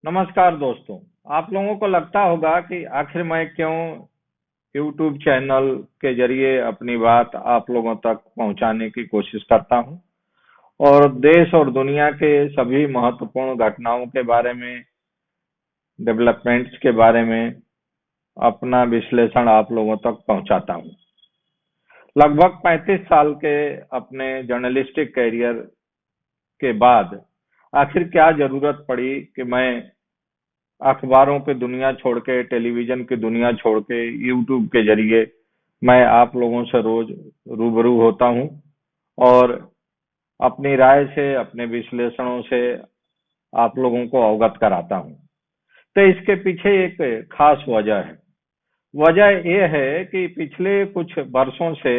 नमस्कार दोस्तों। आप लोगों को लगता होगा कि आखिर मैं क्यों YouTube चैनल के जरिए अपनी बात आप लोगों तक पहुंचाने की कोशिश करता हूं और देश और दुनिया के सभी महत्वपूर्ण घटनाओं के बारे में, डेवलपमेंट्स के बारे में अपना विश्लेषण आप लोगों तक पहुंचाता हूं। लगभग 35 साल के अपने जर्नलिस्टिक कैरियर के बाद आखिर क्या जरूरत पड़ी कि मैं अखबारों की दुनिया छोड़ के, टेलीविजन की दुनिया छोड़ के यूट्यूब के जरिए मैं आप लोगों से रोज रूबरू होता हूं और अपनी राय से, अपने विश्लेषणों से आप लोगों को अवगत कराता हूं। तो इसके पीछे एक खास वजह है। वजह यह है कि पिछले कुछ वर्षों से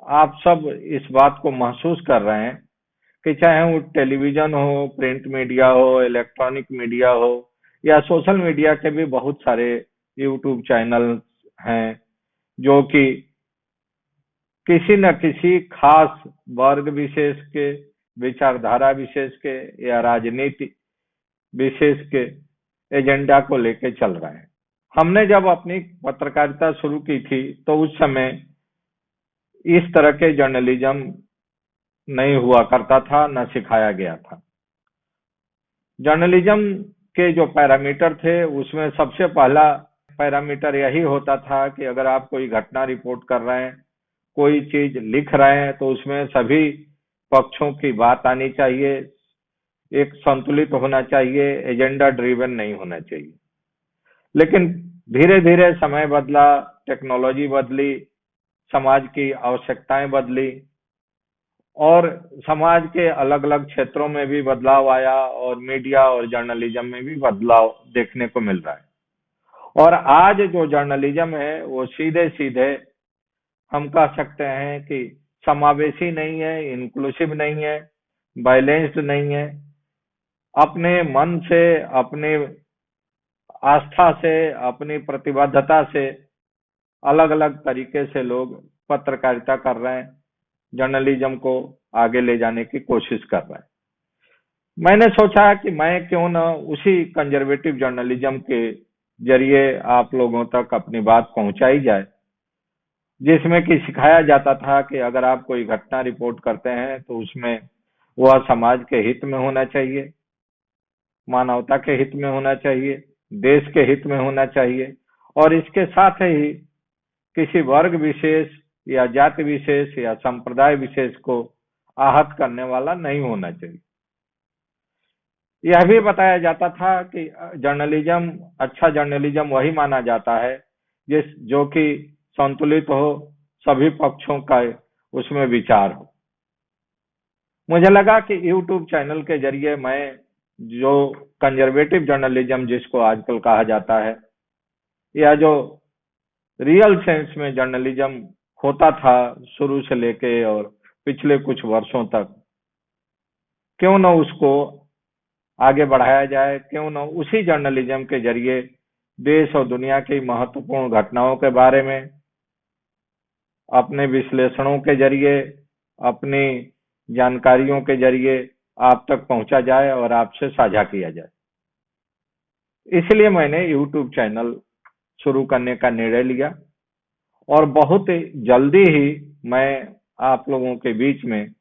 आप सब इस बात को महसूस कर रहे हैं कि चाहे वो टेलीविजन हो, प्रिंट मीडिया हो, इलेक्ट्रॉनिक मीडिया हो या सोशल मीडिया के भी बहुत सारे यूट्यूब चैनल हैं जो कि किसी न किसी खास वर्ग विशेष के, विचारधारा विशेष के या राजनीति विशेष के एजेंडा को लेके चल रहे हैं। हमने जब अपनी पत्रकारिता शुरू की थी तो उस समय इस तरह के जर्नलिज्म नहीं हुआ करता था, न सिखाया गया था। जर्नलिज्म के जो पैरामीटर थे उसमें सबसे पहला पैरामीटर यही होता था कि अगर आप कोई घटना रिपोर्ट कर रहे हैं, कोई चीज लिख रहे हैं, तो उसमें सभी पक्षों की बात आनी चाहिए, एक संतुलित होना चाहिए, एजेंडा ड्रिवन नहीं होना चाहिए। लेकिन धीरे धीरे समय बदला, टेक्नोलॉजी बदली, समाज की आवश्यकताएं बदली और समाज के अलग अलग क्षेत्रों में भी बदलाव आया और मीडिया और जर्नलिज्म में भी बदलाव देखने को मिल रहा है। और आज जो जर्नलिज्म है वो सीधे सीधे हम कह सकते हैं कि समावेशी नहीं है, इंक्लूसिव नहीं है, बैलेंस्ड नहीं है। अपने मन से, अपने आस्था से, अपनी प्रतिबद्धता से अलग अलग तरीके से लोग पत्रकारिता कर रहे हैं, जर्नलिज्म को आगे ले जाने की कोशिश कर रहे हैं। मैंने सोचा कि मैं क्यों न उसी कंजर्वेटिव जर्नलिज्म के जरिए आप लोगों तक अपनी बात पहुंचाई जाए, जिसमें कि सिखाया जाता था कि अगर आप कोई घटना रिपोर्ट करते हैं तो उसमें वह समाज के हित में होना चाहिए, मानवता के हित में होना चाहिए, देश के हित में होना चाहिए और इसके साथ ही किसी वर्ग विशेष या जाति विशेष या संप्रदाय विशेष को आहत करने वाला नहीं होना चाहिए। यह भी बताया जाता था कि जर्नलिज्म, अच्छा जर्नलिज्म वही माना जाता है जो कि संतुलित हो, सभी पक्षों का उसमें विचार हो। मुझे लगा कि यूट्यूब चैनल के जरिए मैं जो कंजर्वेटिव जर्नलिज्म जिसको आजकल कहा जाता है, या जो रियल सेंस में जर्नलिज्म होता था शुरू से लेके और पिछले कुछ वर्षों तक, क्यों न उसको आगे बढ़ाया जाए, क्यों न उसी जर्नलिज्म के जरिए देश और दुनिया की महत्वपूर्ण घटनाओं के बारे में अपने विश्लेषणों के जरिए, अपनी जानकारियों के जरिए आप तक पहुंचा जाए और आपसे साझा किया जाए। इसलिए मैंने YouTube चैनल शुरू करने का निर्णय लिया और बहुत जल्दी ही मैं आप लोगों के बीच में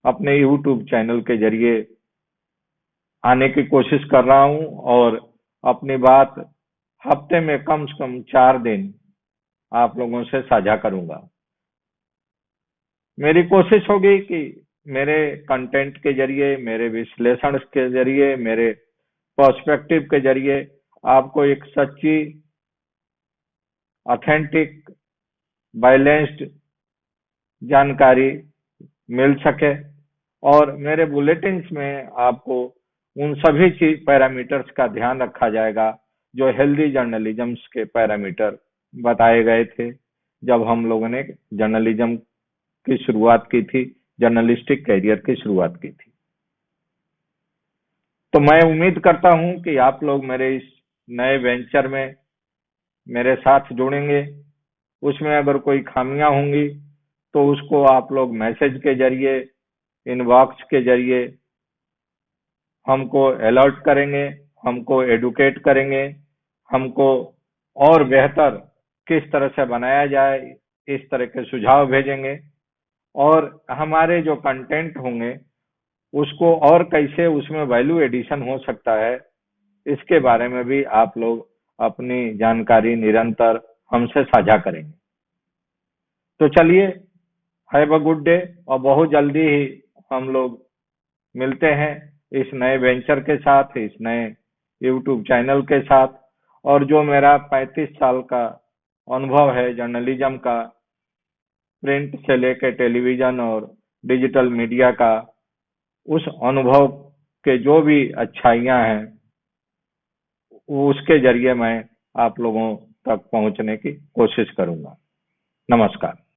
अपने YouTube चैनल के जरिए आने की कोशिश कर रहा हूं और अपनी बात हफ्ते में कम से कम 4 दिन आप लोगों से साझा करूंगा। मेरी कोशिश होगी कि मेरे कंटेंट के जरिए, मेरे विश्लेषण के जरिए, मेरे पर्सपेक्टिव के जरिए आपको एक सच्ची, ऑथेंटिक, बैलेंस्ड जानकारी मिल सके और मेरे बुलेटिन्स में आपको उन सभी चीज पैरामीटर्स का ध्यान रखा जाएगा जो हेल्दी जर्नलिज्म के पैरामीटर बताए गए थे जब हम लोगों ने जर्नलिज्म की शुरुआत की थी, जर्नलिस्टिक कैरियर की शुरुआत की थी। तो मैं उम्मीद करता हूं कि आप लोग मेरे इस नए वेंचर में मेरे साथ जुड़ेंगे। उसमें अगर कोई खामियां होंगी तो उसको आप लोग मैसेज के जरिए, इनबॉक्स के जरिए हमको अलर्ट करेंगे हमको एडुकेट करेंगे, हमको और बेहतर किस तरह से बनाया जाए इस तरह के सुझाव भेजेंगे, और हमारे जो कंटेंट होंगे उसको और कैसे उसमें वैल्यू एडिशन हो सकता है, इसके बारे में भी आप लोग अपनी जानकारी निरंतर हमसे साझा करेंगे। तो चलिए, हैव अ गुड डे, और बहुत जल्दी ही हम लोग मिलते हैं इस नए वेंचर के साथ, इस नए यूट्यूब चैनल के साथ। और जो मेरा 35 साल का अनुभव है जर्नलिज्म का, प्रिंट से लेकर टेलीविजन और डिजिटल मीडिया का, उस अनुभव के जो भी अच्छाइयाँ हैं उसके जरिए मैं आप लोगों तक पहुंचने की कोशिश करूंगा। नमस्कार।